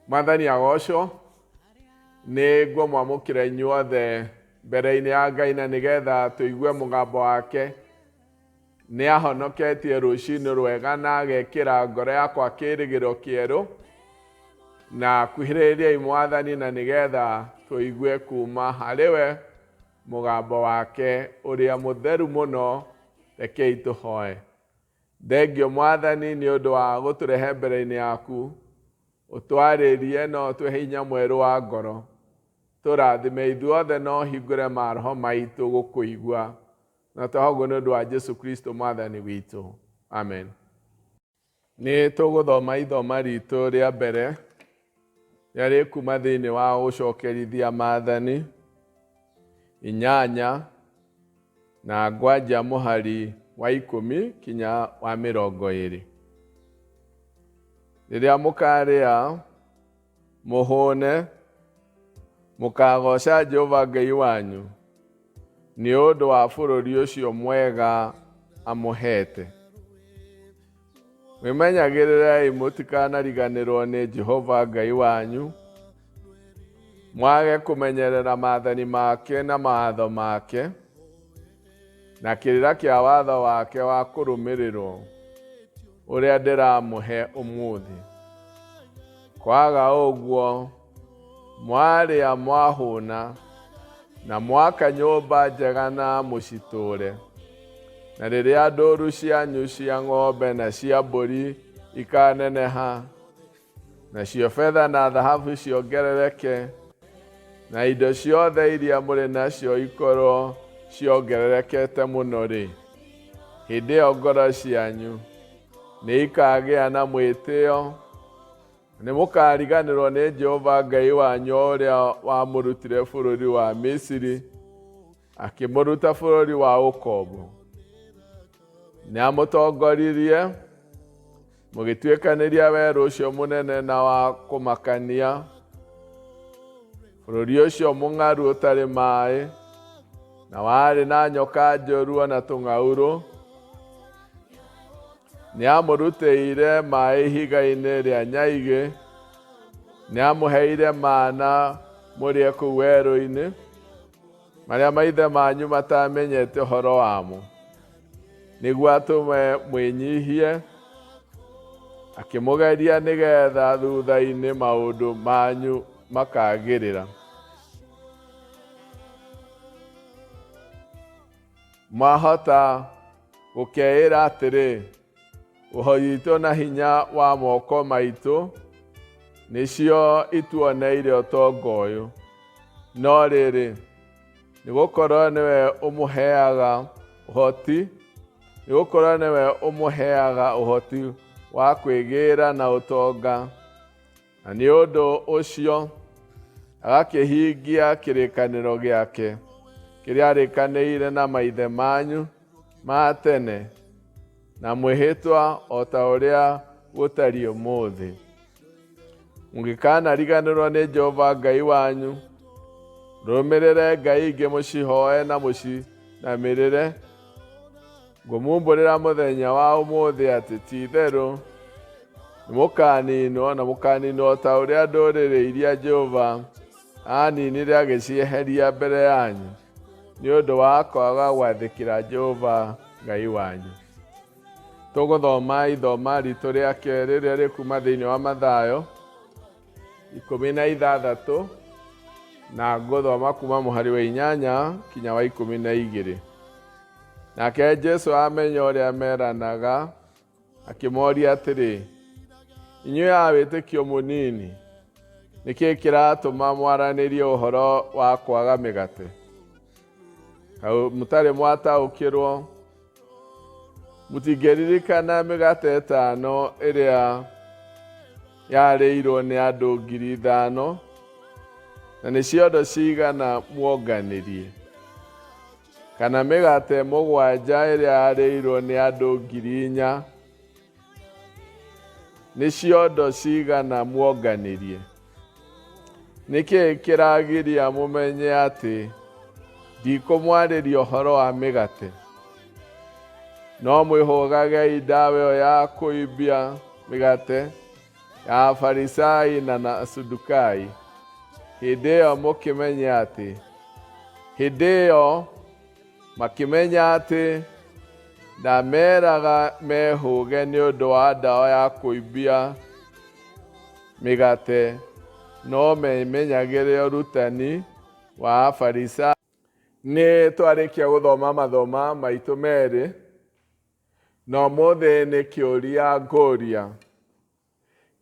Mwathani agocwo nĩ guo mwamũkĩra inyuothe mbere-inĩ ya Ngai na nĩgetha tũigue mũgambo wake. Nĩ ahonoketie rũciinĩ rwega na agekĩra ngoro yakwa kĩĩrĩgĩro kĩerũ, na kuhĩrĩriai Mwathani na nĩgetha tũigue kuma harĩ we mũgambo wake ũrĩa mũtheru mũno. Rekei tũhoe. Thengio Mwathani nĩ ũndũ wa gũtũrehe mbere-inĩ yaku, ũtwarĩrie na ũtũhe hinya mwerũ wa ngoro. Tũrathime ithuothe na ũhingũre maroho maitũ gũkũigua, na tũhoguo nĩ ũndũ wa Jesu Kristo Mwathani witũ. Amen. Nĩ tũgũthoma ithoma ritũ rĩa mbere rĩrĩa rĩkuma thĩinĩ wa gũcokerithia Maathani 8 na ngwanja mũhari wa 10 kinya wa 20. Rĩrĩa mũkarĩa mũhũne, mũkagoca Jehova Ngai wanyu nĩ ũndũ wa bũrũri ũcio mwega amũhete. Mwĩmenyagĩrĩrei mũtikanariganĩrwo nĩ Jehova Ngai wanyu, mwage kũmenyerera maathani make na mawatho make na kĩrĩra kĩa watho wake wa kũrũmĩrĩrwo ũrĩa ndĩramũhe ũmũthĩ. Kwaga ũguo mwarĩa mwahũna na mwaka nyũmba njega na mũcitũre, na rĩrĩa ndũũru cianyu cia ng'ombe na cia mbũri ikaneneha, nacio betha na thahabu ciongerereke, na indo ciothe iria mũrĩ nacio ikorwo ciongererekete mũno-rĩ, hĩndĩ ĩyo ngoro cianyu nĩ ikagĩa na mwĩtĩo, nĩ mũkariganĩrwo nĩ Jehova Ngai wanyu ũrĩa wamũrutire bũrũri wa Misiri, akĩmũruta bũrũri wa ũkombo. Nĩ amũtongoririe mũgĩtuĩkanĩria werũ ũcio mũnene na wa kũmakania, bũrũri ũcio mũng'aru ũtarĩ maaĩ, na warĩ na nyoka njũru na tũng'aurũ. Nĩ amũrutĩire maaĩ ihiga-inĩ rĩa nyaigĩ, nĩ amũheire mana mũrĩe kũu werũ-inĩ, marĩa maithe manyu matamenyete ũhoro wamo, nĩguo atũme mwĩnyihie, akĩmũgeria nĩgetha thutha-inĩ maũndũ manyu makagĩrĩra. Mwahota gũkeĩra atĩrĩ, ũhoti witũ na hinya wa moko maitũ nĩcio ituoneire ũtonga ũyũ, no rĩrĩ nĩgũkorwo nĩwe ũmũheaga ũhoti, nĩgũkorwo nĩwe ũmũheaga ũhoti wa kwĩgĩĩra na ũtonga, na nĩ ũndũ ũcio agakĩhingia kĩrĩkanĩro gĩake kĩrĩa arĩkanĩire na maithe manyu ma tene, na mwĩhĩtwa o ta ũrĩa gũtariĩ ũmũthĩ. Mũngĩkanariganĩrwo nĩ Jehova Ngai wanyu, rũmĩrĩre ngai ingĩ mũcihoe na mũcinamĩrĩre, ngũmumbũrĩra mũthenya wa ũmũthĩ atĩ ti-itherũ nĩmũkaninwo, na mũkaninwo ta ũrĩa ndũrĩrĩ iria Jehova aninire agĩcieheria mbere yanyu nĩ ũndũ wa kwaga gwathĩkĩra Jehova Ngai wanyu. Tũgũthoma ithoma ritũ rĩa kerĩ rĩrĩa rĩkuma thĩinĩ wa Mathayo 16 na ngũthoma kuma mũhari wa 8 kinya wa 12. Nake Jesu amenya ũrĩa meranaga, akĩmoria atĩrĩ, inyuĩ a wĩtĩkio mũnini, nĩkĩĩ kĩratũma mwaranĩrie ũhoro wa kwaga mĩgate? Mũtarĩ mwataũkĩrwo? Mũtingĩririkana mĩgate 5 ĩrĩa yarĩirwo nĩ andũ 5,000, na nĩ ciondo cigana muonganirie? Kana mĩgate 7 ĩrĩa yarĩirwo nĩ andũ 4,000, nĩ ciondo cigana muonganirie? nĩkĩ kĩragiria mũmenye atĩ ndikũmwarĩria ũhoro wa mĩgate? No mwĩhũgagei ndawa ĩyo ya kũimbia mĩgate ya Afarisai na Asadukai. Hĩndĩ ĩyo mũkĩmenye atĩ, hĩndĩ ĩyo makĩmenya atĩ ndameraga mehũge nĩ ũndũ wa ndawa ya kũimbia mĩgate, no memenyagĩrĩre ũrutani wa Afarisai. Nĩ twarĩkia gũthoma mathoma maitũ merĩ, na ũmũthĩ nĩ kĩũria ngũria.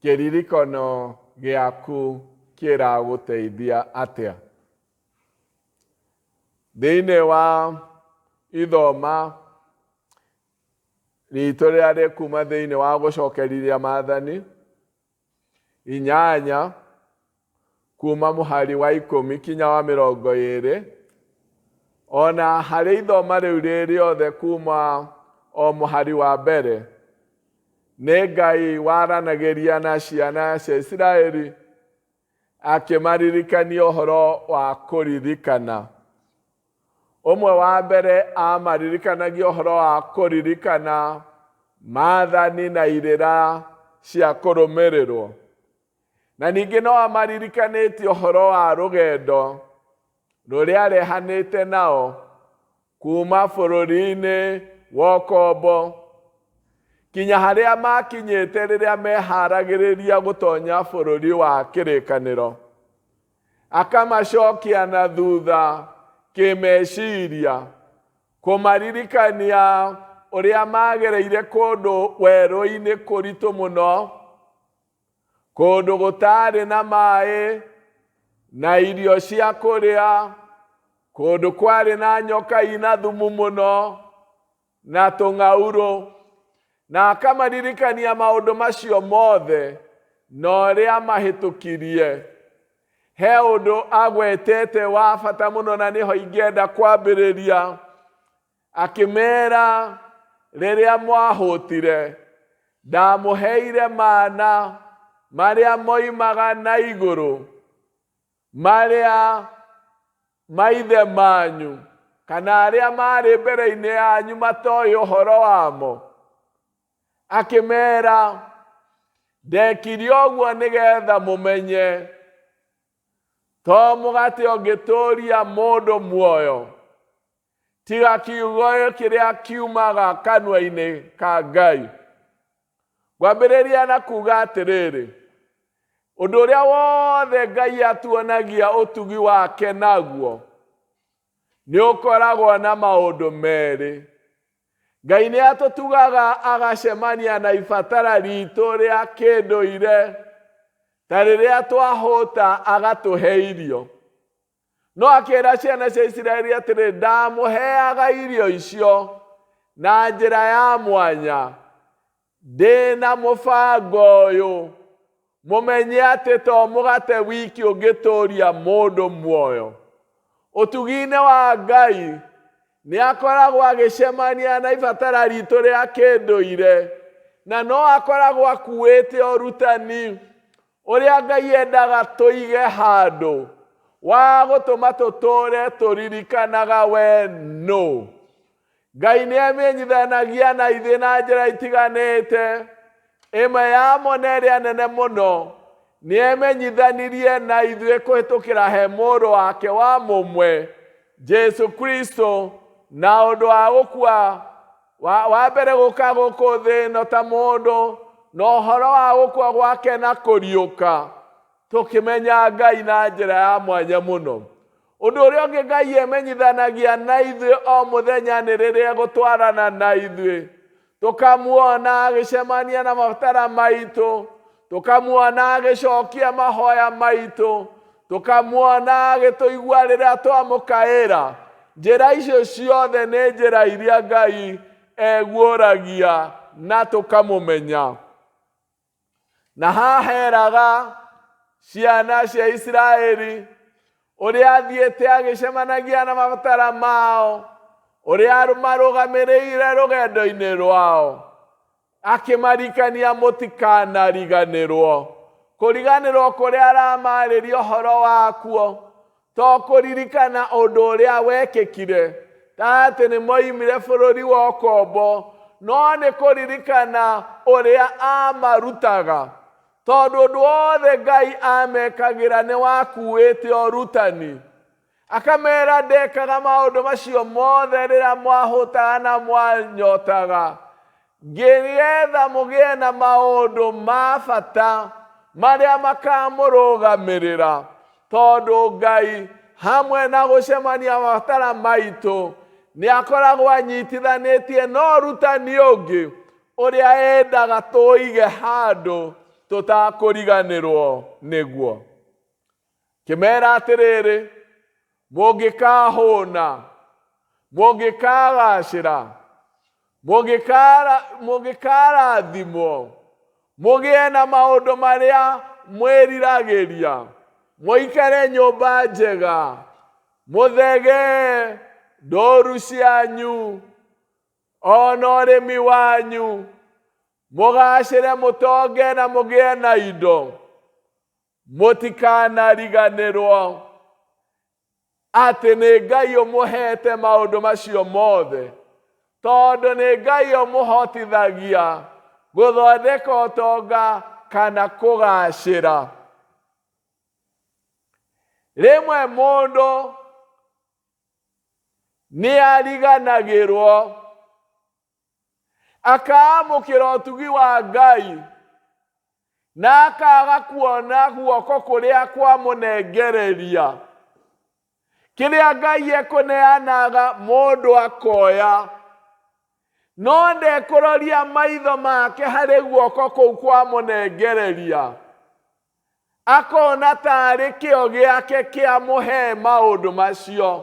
Kĩririkano gĩaku kĩragũteithia atĩa? Thĩinĩ wa ithoma ritũ rĩrĩa rĩkuma thĩinĩ wa gũcokerithia Maathani 8 kuma mũhari wa 10 kinya wa 20, ona harĩ ithoma rĩu rĩothe kuma o mũhari wa mbere, nĩ Ngai waranagĩria na ciana cia Isiraeli akĩmaririkania ũhoro wa kũririkana. Ũmwe wa mbere amaririkanagia ũhoro wa kũririkana maathani na irĩra cia kũrũmĩrĩrwo. Na ningĩ no amaririkanĩtie ũhoro wa rũgendo rũrĩa arehanĩte nao kuma bũrũri-inĩ wa ũkombo kinya harĩa makinyĩte rĩrĩa meharagĩrĩria gũtonya bũrũri wa kĩrĩkanĩro. Akamacokia na thutha kĩmeciria, kũmaririkania ũrĩa magereire kũndũ werũ-inĩ kũritũ mũno, kũndũ gũtarĩ na maĩ na irio cia kũrĩa, kũndũ kwarĩ na nyoka ina thumu mũno na tũng'aurũ. Na akamaririkania maũndũ macio mothe na ũrĩa mahĩtũkirie. He ũndũ agwetete wa bata mũno, na nĩho ingĩenda kwambĩrĩria, akĩmera rĩrĩa mwahũtire ndamũheire mana marĩa moimaga na igũrũ, marĩa maithe manyu kana arĩa marĩ mbere-inĩ yanyu matoĩ ũhoro wamo. Akĩmera ndekire ũguo nĩgetha mũmenye to mũgate ũngĩtũũria mũndũ muoyo, tiga kiugo kĩrĩa kiumaga kanua-inĩ ka Ngai. Ngwambĩrĩria na kuga atĩrĩrĩ, ũndũ ũrĩa wothe Ngai atuonagia ũtugi wake naguo nĩ ũkoragwo na maũndũ merĩ. Ngai nĩ atũtugaga agacemania na ibatara ritũ rĩa kĩndũire, ta rĩrĩa twahũta agatũhe irio. No akĩra ciana cia Isiraeli atĩrĩ, ndamũheaga irio icio na njĩra ya mwanya, ndĩna mũbango ũyũ, mũmenye atĩ to mũgate wiki ũngĩtũũria mũndũ muoyo. Ũtugi-inĩ wa Ngai nĩ akoragwo agĩcemania na ibatara ritũ rĩa kĩndũire, na no akoragwo akuĩte ũrutani ũrĩa Ngai endaga tũige handũ wa gũtũma tũtũũre tũririkanaga we nũ. Ngai nĩ amenyithanagia na ithuĩ na njĩra itiganĩte. Ĩmwe yamo na ĩrĩa nene mũno, nĩ emenyithanirie na ithuĩ kũhĩtũkĩra he mũrũ wake wa mũmwe Jesu Kristo, na ũndũ wa gũkua wa mbere gũka gũkũ thĩ ĩno ta mũndũ, na ũhoro wa gũkua gwake na kũriũka, tũkĩmenya Ngai na njĩra ya mwanya mũno. Ũndũ ũrĩa ũngĩ Ngai emenyithanagia na ithuĩ o mũthenya nĩ rĩrĩa gũtwarana na ithuĩ, tũkamuona agĩcemania na mabatara maitũ, tũkamuona agĩcokia mahoya maitũ, tũkamuona agĩtũigua rĩrĩa twamũkaĩra. Njĩra icio ciothe nĩ njĩra iria Ngai eguũragia na tũkamũmenya. Na haheraga ciana cia Isiraeli ũrĩa athiĩte agĩcemanagia na mabatara mao, ũrĩa marũgamĩrĩire rũgendo-inĩ rwao, akĩmarikania mũtikanariganĩrwo Kũriganĩrwo kũrĩa aramarĩria ũhoro wakuo, to kũririkana ũndũ ũrĩa wekĩkire, ta atĩ nĩ moimire bũrũri wa ũkombo, no nĩ kũririkana ũrĩa amarutaga, tondũ ũndũ wothe Ngai amekagĩra nĩ wakuĩte ũrutani. Akamera ndekaga maũndũ macio mothe rĩrĩa mwahũtaga na mwanyotaga, nĩgetha mũgĩe na maũndũ ma bata marĩa makamũrũgamĩrĩra, tondũ Ngai hamwe na gũcemania mabatara maitũ nĩ akoragwo anyitithanĩtie na ũrutani ũngĩ ũrĩa endaga tũige handũ tũtakũriganĩrwo nĩguo. Kĩmera atĩrĩrĩ, mũngĩkahũna, mũngĩkagacĩra, mũngĩkarathimwo, mũgĩe na maũndũ marĩa mwĩriragĩria, mũikare nyũmba njega, mũthege ndũũru cianyu, ona ũrĩmi wanyu, mũgacĩre mũtonge na mũgĩe na indo, mũtikanariganĩrwo atĩ nĩ Ngai ũmũhete maũndũ macio mothe, tondũ nĩ Ngai ũmũhotithagia gũthondeka ũtonga kana kũgacĩra. Rĩmwe mũndũ nĩ ariganagĩrwo, akaamũkĩra ũtugi wa Ngai na akaga kuona guoko kũrĩa kwamũnengereria. Kĩrĩa Ngai ekũneanaga mũndũ akoya, no ndekũroria maitho make harĩ guoko kũu kwamũnengereria, akona tarĩ kĩo gĩake kĩamũhe maũndũ macio.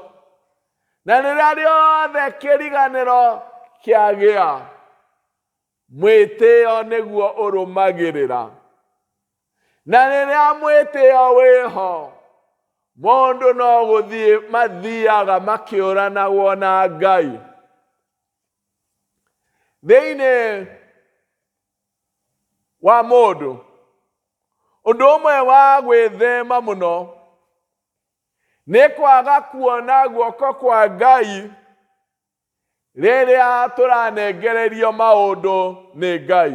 Na rĩrĩa rĩothe kĩriganĩro kĩagĩa, mwĩtĩo nĩguo ũrũmagĩrĩra. Na rĩrĩa mwĩtĩo wĩho, mũndũ no gũthiĩ mathiaga makĩũranagwo na Ngai. Thĩinĩ wa mũndũ, ũndũ ũmwe wa gwĩthema mũno nĩ kwaga kuona guoko kwa Ngai rĩrĩa tũranengererio maũndũ nĩ Ngai.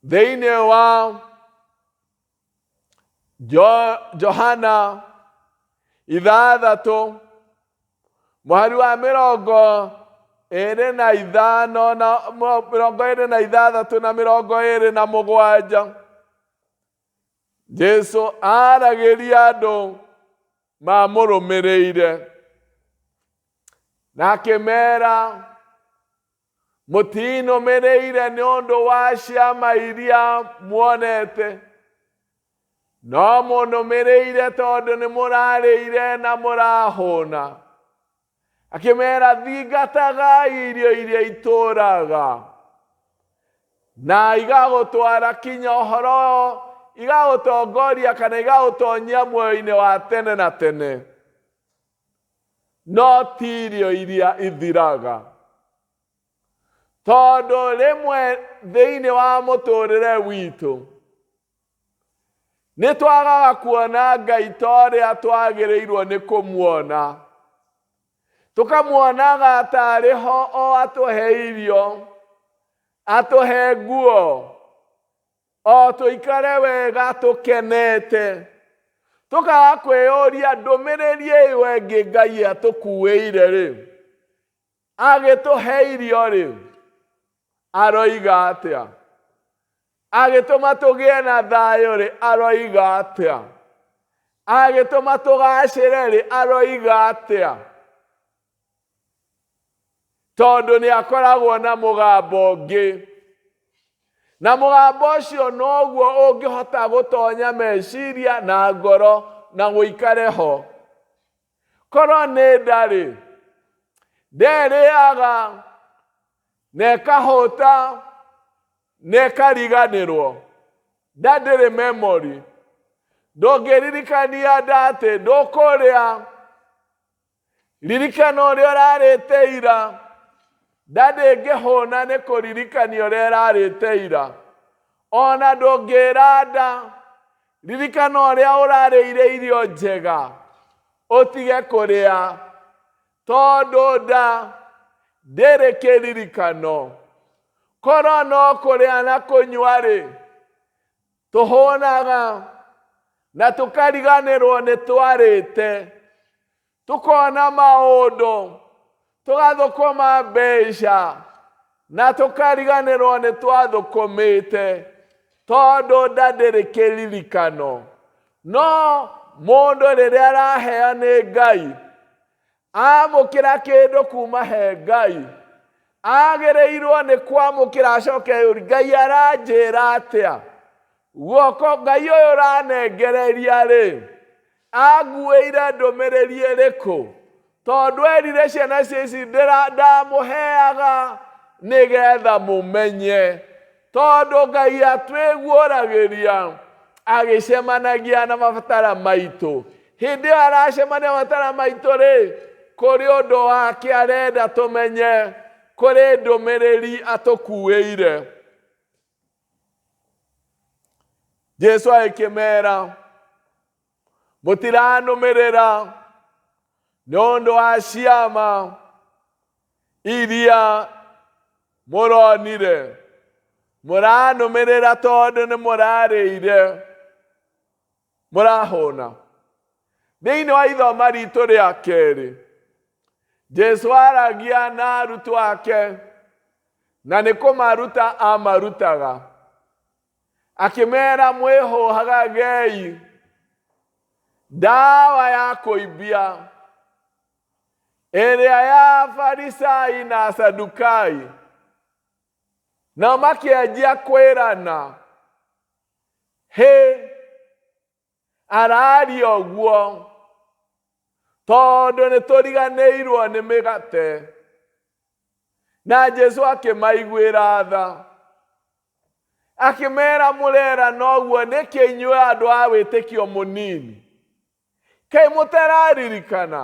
Thĩinĩ wa Johana 6 mũhari wa 25 na 26 na 27, Jesũ aragĩria andũ mamũrũmĩrĩire na akĩmera, mũtinũmĩrĩire nĩ ũndũ wa ciama iria muonete, no mũnũmĩrĩire tondũ nĩ mũrarĩire na mũrahũna. Akĩmera, thingatagai irio iria itũũraga na igagũtwara kinya ũhoro, igagũtongoria kana igagũtonyia muoyo-inĩ wa tene na tene, no ti irio iria ithiraga. Tondũ rĩmwe thĩinĩ wa mũtũũrĩre witũ nĩ twagaga kuona Ngai ta ũrĩa twagĩrĩirwo nĩ kũmuona. Tũkamuonaga tarĩ ho o atũhe irio, atũhe nguo, o tũikare wega tũkenete. Tũkaga kwĩyũria ndũmĩrĩri ĩyo ĩngĩ Ngai atũkuĩire rĩ, agĩtũhe irio rĩ, aroiga atĩa? Agĩtũma tũgĩe na thayũ rĩ, aroiga atĩa? Agĩtũma tũgacĩre rĩ, aroiga atĩa? Tondũ nĩ akoragwo na mũgambo ũngĩ, na mũgambo ũcio noguo ũngĩhota gũtonya meciria na ngoro na gũikare ho. Korwo nĩ ndarĩ, nderĩaga na ĩkahũta na ĩkariganĩrwo, ndandĩrĩ memory, ndũngĩririkania atĩ ndũkũrĩa, ririkana ũrĩa ũrarĩte ira, ndandĩngĩhũna nĩ kũririkania ũrĩa ĩrarĩte ira. Ona ndũngĩra nda, ririkana ũrĩa ũrarĩire irio njega, ũtige kũrĩa, tondũ nda ndĩrĩ kĩririkano. Korwo no kũrĩa na kũnyua-rĩ, tũhũnaga na tũkariganĩrwo nĩ twarĩte, tũkona maũndũ, tũgathũkũma mbeca, na tũkariganĩrwo nĩ twathũkũmĩte, tondũ nda ndĩrĩ kĩririkano. No mũndũ rĩrĩa araheo nĩ Ngai, amũkĩra kĩndũ kuma he Ngai, agĩrĩirwo nĩ kwamũkĩra acoke yũri, Ngai aranjĩra atĩa? Guoko Ngai ũyũ ũranengereria-rĩ, anguĩire ndũmĩrĩri ĩrĩkũ? Tondũ erire ciana ici ndamũheaga nĩgetha mũmenye. Tondũ Ngai atwĩguũragĩria agĩcemanagia na mabatara maitũ. Hĩndĩ ĩyo aracemania mabatara maitũ-rĩ, kũrĩ ũndũ wake arenda tũmenye, kũrĩ ndũmĩrĩri atũkuĩire. Jesu agĩkĩmera, mũtiranũmĩrĩra nĩ ũndũ wa ciama iria mũronire, mũranũmĩrĩra tondũ nĩ mũrarĩire, mũrahũna. Thĩinĩ wa ithoma ritũ rĩa kerĩ, Jesu aragia na arutwo ake, na nĩ kũmaruta amarutaga. Akĩmera mwĩhũhagagei ndawa ya kũimbia, ĩrĩa ya Farisai na Asadukai. Nao makĩanjia kwĩrana, araria ũguo tondũ nĩ tũriganĩirwo nĩ mĩgate. Na Jesu akĩmaiguĩra tha, akĩmera mũrera noguo nĩkĩ inyuĩ andũ a wĩtĩkio mũnini? Kaĩ mũtararirikana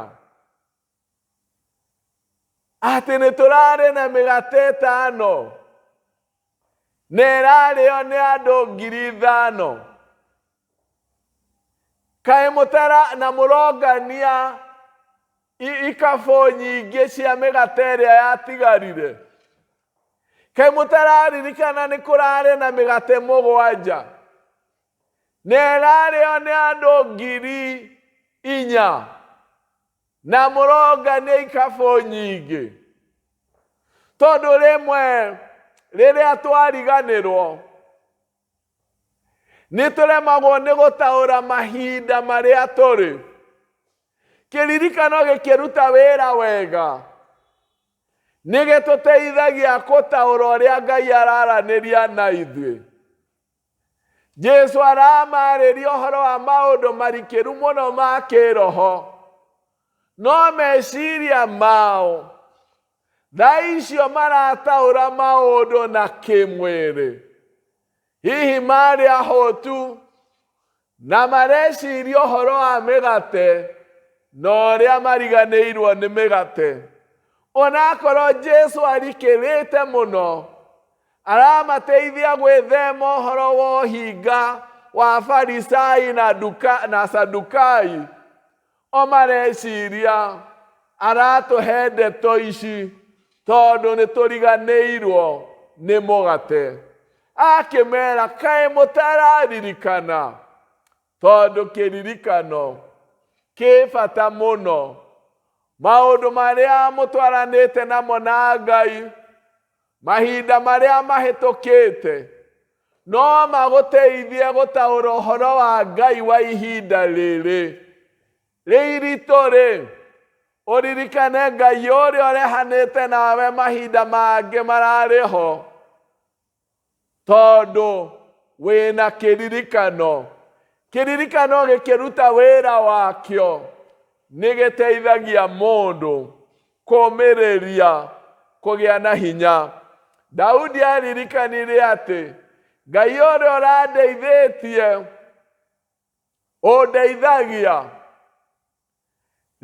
atĩ nĩ tũrarĩ na mĩgate 5 na ĩrarĩo nĩ andũ 5,000? Kaĩ na mũrongania ikabũ nyingĩ cia mĩgate ĩrĩa yatigarire? Kaĩ mũtararirikana nĩ kũrarĩ na mĩgate 7 na ĩrarĩo nĩ andũ 4,000 na mũrongania ikabũ nyingĩ? Tondũ rĩmwe rĩrĩa twariganĩrwo, nĩ tũremagwo nĩ gũtaũra mahinda marĩa tũrĩ. Kĩririkano gĩkĩruta wĩra wega, nĩgĩtũteithagia gũtaũra ũrĩa Ngai araranĩria na ithuĩ. Jesu aramarĩria ũhoro wa maũndũ marikĩru mũno ma kĩroho, no meciria mao thaa icio marataũra maũndũ na kĩmwĩrĩ. Hihi marĩ ahũtu na mareciria ũhoro wa mĩgate na ũrĩa mariganĩirwo nĩ mĩgate. Onakorwo Jesu arikĩrĩte mũno, aramateithia gwĩthema ũhoro wa ũhinga wa Farisai na Sadukai, o mareciria aratũhe ndeto ici tondũ nĩ tũriganĩirwo nĩ mũgate. Akĩmera, kaĩ mũtararirikana? Tondũ kĩririkano kĩ bata mũno. Maũndũ marĩa mũtwaranĩte namo na Ngai, mahinda marĩa mahĩtũkĩte, no magũteithie gũtaũra ũhoro wa Ngai wa ihinda rĩrĩ. Rĩiritũ-rĩ, ũririkane Ngai ũrĩa ũrehanĩte nawe mahinda mangĩ mararĩ ho, tondũ wĩna kĩririkano. Kĩririkano gĩkĩruta wĩra wakĩo, nĩgĩteithagia mũndũ kũũmĩrĩria kũgĩa na hinya. Daudi aririkanire atĩ Ngai ũrĩa ũrandeithĩtie ũndeithagia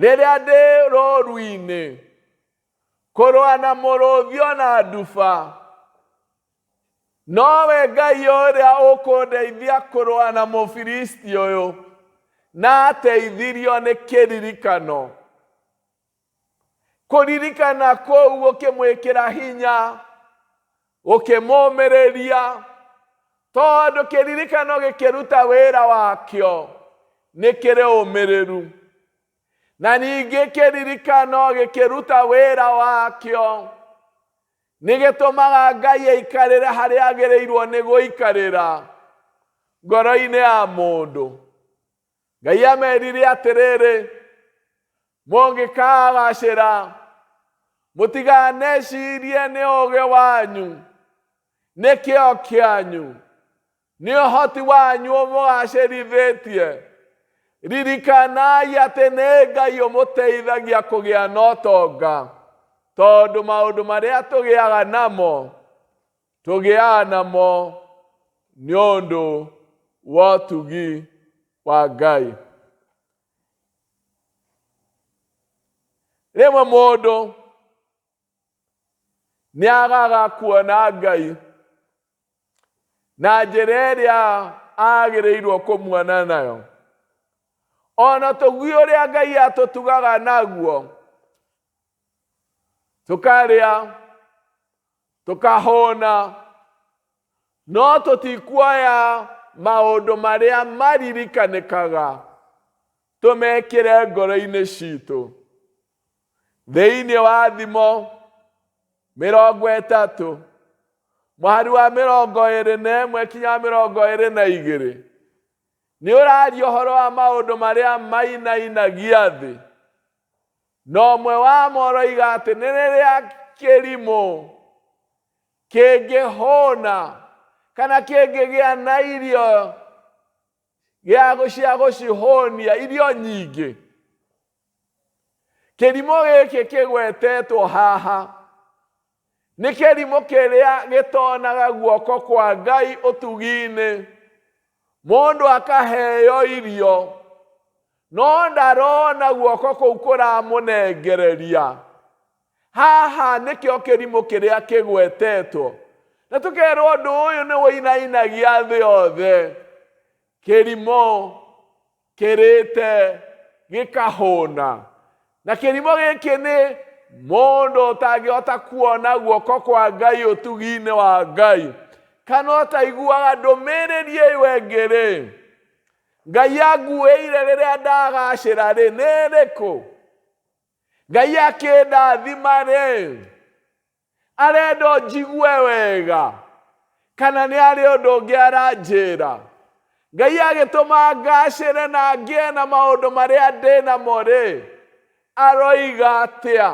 rĩrĩa ndĩ rũũru-inĩ, kũrũa na mũrũthio na nduba. Nowe Ngai ũrĩa ũkũndeithia kũrũa na Mũfilisti ũyũ, na ateithirio nĩ kĩririkano. Kũririkana kũu gũkĩmwĩkĩra hinya, gũkĩmũmĩrĩria, tondũ kĩririkano gĩkĩruta wĩra wakĩo nĩ kĩrĩ ũmĩrĩru. Na ningĩ kĩririkano gĩkĩruta wĩra wakĩo nĩgĩtũmaga Ngai aikarĩre harĩa agĩrĩirwo nĩ gũikarĩra ngoro-inĩ ya mũndũ. Ngai amerire atĩrĩrĩ, mũngĩkagacĩra, mũtiganecirie nĩ ũũgĩ wanyu, nĩ kĩo kĩanyu, nĩ ũhoti wanyu ũmũgacĩrithĩtie. Ririkanai atĩ nĩ Ngai ũmũteithagia kũgĩa na ũtonga, tondũ maũndũ marĩa tũgĩaga namo nĩ ũndũ wa ũtugi wa Ngai. Rĩmwe mũndũ nĩagaga kuona Ngai na njĩra ĩrĩa agĩrĩirwo kũmuona nayo. Ona tũgui ũrĩa Ngai atũtugaga naguo, tũkarĩa, tũkahũna, no tũtikuoya maũndũ marĩa maririkanĩkaga tũmekĩre ngoro-inĩ citũ. Thĩinĩ wa thimo 30, mũhari wa 21 kinya 22, nĩ ũraria ũhoro wa maũndũ marĩa mainainagia thĩ. Na ũmwe wamo ũroiga atĩ nĩ rĩrĩa kĩrimũ kĩngĩhũna kana kĩngĩgĩa na irio cia gũcihũnia, irio nyingĩ. Kĩrimũ gĩkĩ kĩgwetetwo haha nĩ kĩrimũ kĩrĩa gĩtonaga guoko kwa Ngai ũtugi-inĩ. Mũndũ akaheo irio, no ndarona guoko kũu kũramũnengereria. Haha nĩkĩo kĩrimũ kĩrĩa kĩgwetetwo. Na tũkerwo ũndũ ũyũ nĩ ũinainagia thĩ yothe. Kĩrimũ kĩrĩte gĩkahũna. Na kĩrimũ gĩkĩ nĩ mũndũ ũtangĩhota kuona guoko kwa Ngai ũtugi-inĩ wa Ngai, kana ũtaiguaga ndũmĩrĩri ĩyo ĩngĩ-rĩ, Ngai anguĩire rĩrĩa ndagacĩra-rĩ, nĩ ĩrĩkũ? Ngai akĩndathima-rĩ, arenda njigue wega, kana nĩ arĩ ũndũ ũngĩ aranjĩra? Ngai agĩtũma ngacĩre na ngĩe na maũndũ marĩa ndĩ namo-rĩ, aroiga atĩa?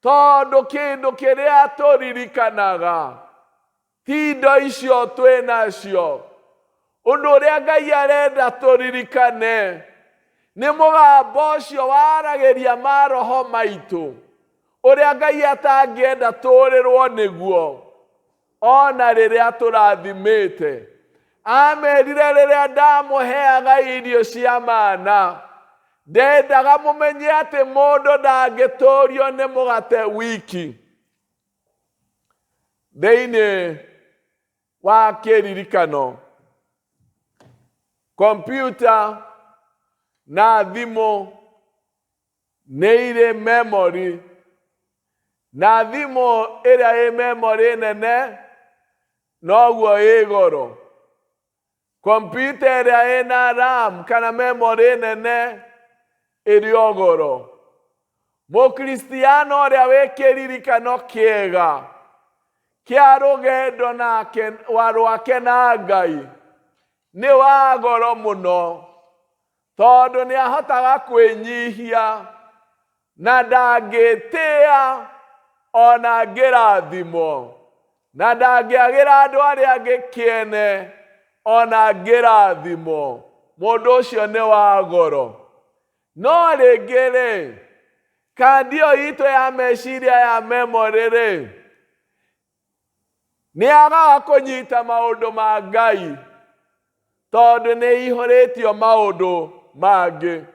Tondũ kĩndũ kĩrĩa tũririkanaga ti indo icio twĩ nacio. Ũndũ ũrĩa Ngai arenda tũririkane nĩ mũgambo ũcio waragĩria maroho maitũ, ũrĩa Ngai atangĩenda tũũrĩrwo nĩguo ona rĩrĩa tũrathimĩte. Amerire rĩrĩa ndamũheaga irio cia mana, ndendaga mũmenye atĩ mũndũ ndangĩtũũrio nĩ mũgate wiki. Thĩinĩ wa kĩririkano, kompyuta na thimũ nĩ irĩ memory, na thimũ ĩrĩa ĩ memory nene noguo ĩ goro. Kompyuta ĩrĩa ĩna RAM kana memory nene ĩrĩ o goro. Mũkristiano ũrĩa wĩ kĩririkano kĩega kĩa rũgendo rwake na Ngai nĩ wa goro mũno, tondũ nĩ ahotaga kwĩnyihia na ndangĩtĩa ona ngĩrathimwo, na ndangĩagĩra andũ arĩa angĩ kĩene ona ngĩrathimwo. Mũndũ ũcio nĩ wa goro. No rĩngĩ-rĩ, kandi ĩyo itũ ya meciria ya memory-rĩ, nĩagaga kũnyita maũndũ ma Ngai, tondũ nĩ ihũrĩtio maũndũ mangĩ.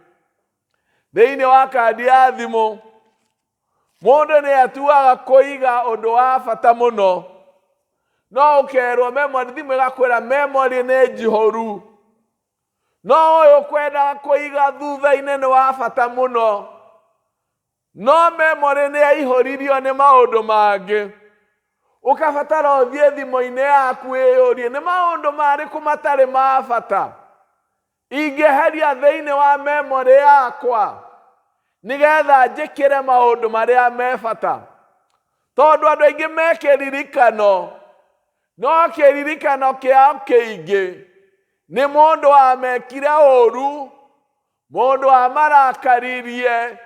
Thĩinĩ wa kandi ya thimũ Mũndũ nĩ atuaga kũiga ũndũ wa bata mũno. No ũkerwo memory, thimũ ĩgakwĩra memory nĩ njihoru. No ũyũ kwendaga kũiga thutha-inĩ nĩ wa bata mũno. No memory nĩ yaihũririo nĩ maũndũ mangĩ. Ũkabatara ũthiĩ thimũ-inĩ yaku wĩyũrie nĩ maũndũ marĩkũ matarĩ ma bata ingĩheria thĩinĩ wa memory yakwa nĩgetha njĩkĩre maũndũ marĩa me bata. Tondũ andũ aingĩ me kĩririkano, no kĩririkano kĩao kĩingĩ nĩ mũndũ wamekire ũru, mũndũ wamarakaririe,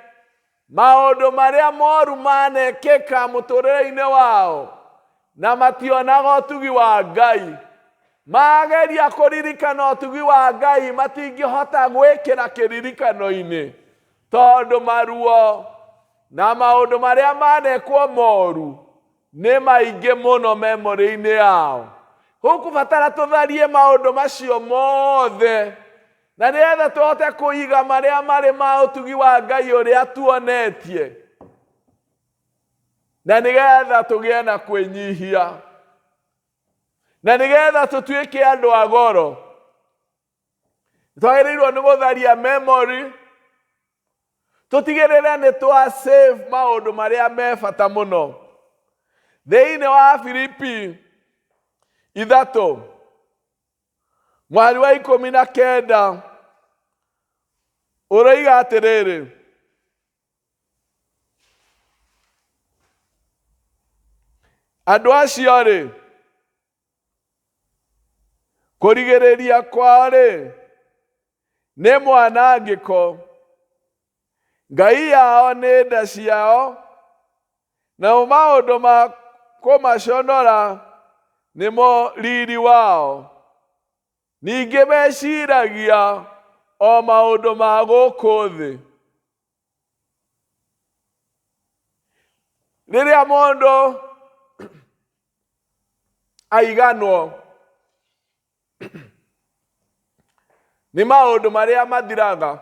maũndũ marĩa moru manekĩka mũtũrĩre-inĩ wao na mationaga ũtugi wa Ngai. Mageria kũririkana ũtugi wa Ngai matingĩhota gwĩkĩra kĩririkano-inĩ tondũ maruo na maũndũ marĩa manekwo moru nĩ maingĩ mũno memory-inĩ yao. Gũkũbatara tũtharie maũndũ macio mothe na nĩgetha tũhote kũiga marĩa marĩ ma ũtugi wa Ngai ũrĩa tuonetie, na nĩgetha tũgĩe na kwĩnyihia, na nĩgetha tũtuĩke andũ a goro. Twagĩrĩirwo nĩ gũtharia memory, tũtigĩrĩre nĩ twa save maũndũ marĩa me bata mũno. Thĩinĩ wa Filipi 3 mweri wa 19 ũroiga atĩrĩrĩ, andũ acio rĩ, kũrigĩrĩria kwao rĩ nĩ mwanangĩko, ngai yao nĩ nda ciao, na maũndũ ma kũmaconora nĩmo riri wao. Ningĩ meciragia o maũndũ ma gũkũ thĩ. Rĩrĩa mũndũ aiganwo nĩ maũndũ marĩa mathiraga,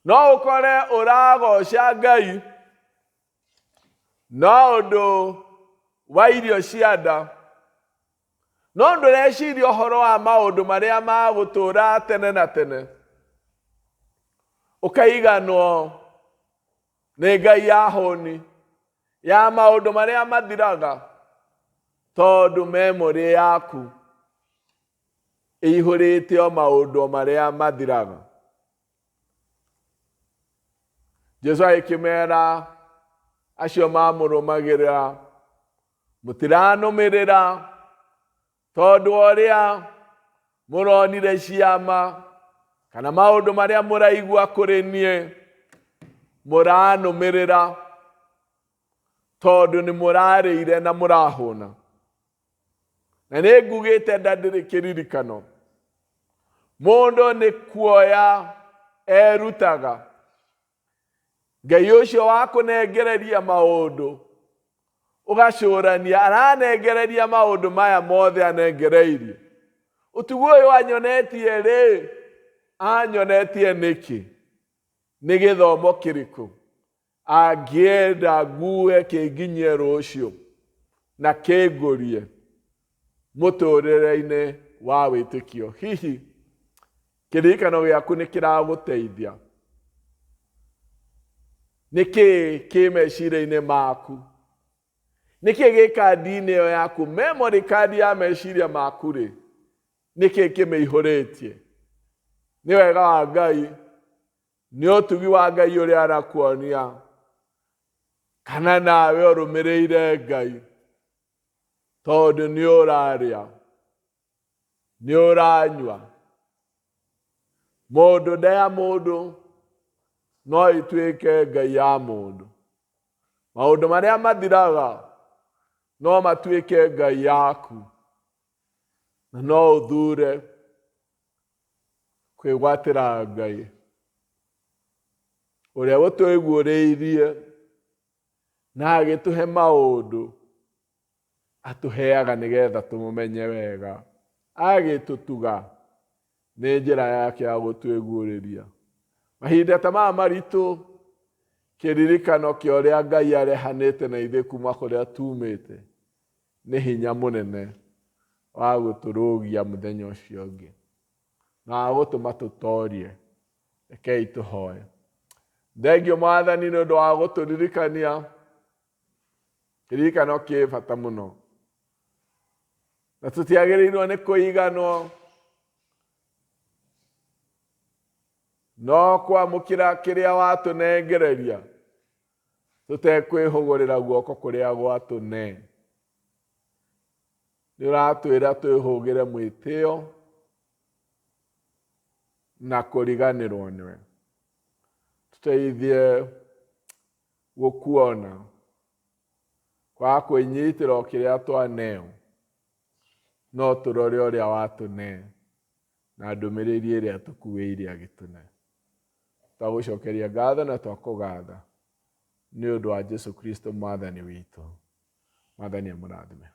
no ũkore ũragoca Ngai no ũndũ wa irio cia nda, no ndũreciria ũhoro wa maũndũ marĩa ma gũtũũra tene na tene. Ũkaiganwo nĩ Ngai ya hũni ya maũndũ marĩa mathiraga tondũ memory yaku ĩihũrĩte o maũndũ marĩa mathiraga. Jesu agĩkĩmera acio mamũrũmagĩrĩra, mũtiranũmĩrĩra tondũ ũrĩa mũronire ciama kana maũndũ marĩa mũraigua kũrĩ niĩ, mũranũmĩrĩra tondũ nĩ mũrarĩire na mũrahũna. Na nĩ ngugĩte nda ndĩrĩ kĩririkano, mũndũ nĩ kuoya erutaga. Ngai ũcio wa kũnengereria maũndũ ũgacũrania aranengereria maũndũ maya mothe anengereirie. Ũtugu ũyũ anyonetie rĩ, anyonetie nĩkĩ? Nĩ gĩthomo kĩrĩkũ angĩenda ngue kĩnginyie rũciũ na kĩngũrie mũtũrĩre-inĩ wa wĩtĩkio? Hihi kĩririkano gĩaku nĩ kĩragũteithia? Nĩkĩ kĩ meciria-inĩ maku? Nĩkĩ gĩ kandi-inĩ ĩyo yaku, memory card ya meciria maku rĩ, nĩkĩ kĩmĩihũrĩtie? Nĩ wega wa Ngai, nĩ ũtugi wa Ngai ũrĩa arakuonia, kana nawe ũrũmĩrĩire Ngai tondũ nĩ ũrarĩa, nĩ ũranyua. Mũndũ nda ya mũndũ no ituĩke ngai ya mũndũ. Maũndũ marĩa mathiraga no matuĩke ngai yaku, na no ũthure kwĩgwatĩra Ngai ũrĩa ũtũiguũrĩirie na agĩtũhe maũndũ atũheaga nĩgetha tũmũmenye wega, agĩtũtuga nĩ njĩra yake ya gũtũiguũrĩria. Mahinda ta maya maritũ, Kĩririkano kĩa ũrĩa Ngai arehanĩte na ithuĩ kuma kũrĩa tumĩte nĩ hinya mũnene wa gũtũrũgia mũthenya ũcio ũngĩ na wa gũtũma tũtorie. Rekei tũhoe. Thengiũ Mwathani nĩ ũndũ wa gũtũririkania. Kĩririkano kĩ bata mũno, na tũtiagĩrĩirwo nĩ kũiganwo no kwamũkĩra kĩrĩa watũnengereria tũtekwĩhũgũrĩra guoko kũrĩa gwatũne. Nĩ ũratwĩra twĩhũgĩre mwĩtĩo na kũriganĩrwo nĩwe. Tũteithie gũkuona kwa kwĩnyitĩra o kĩrĩa twaneo, no tũrore ũrĩa watũne na ndũmĩrĩri ĩrĩa tũkuĩire agĩtũne. Twagũcokeria ngatho na twakũgatha nĩ ũndũ wa Jesũ Kristo Mwathani witũ. Mwathani amũrathime.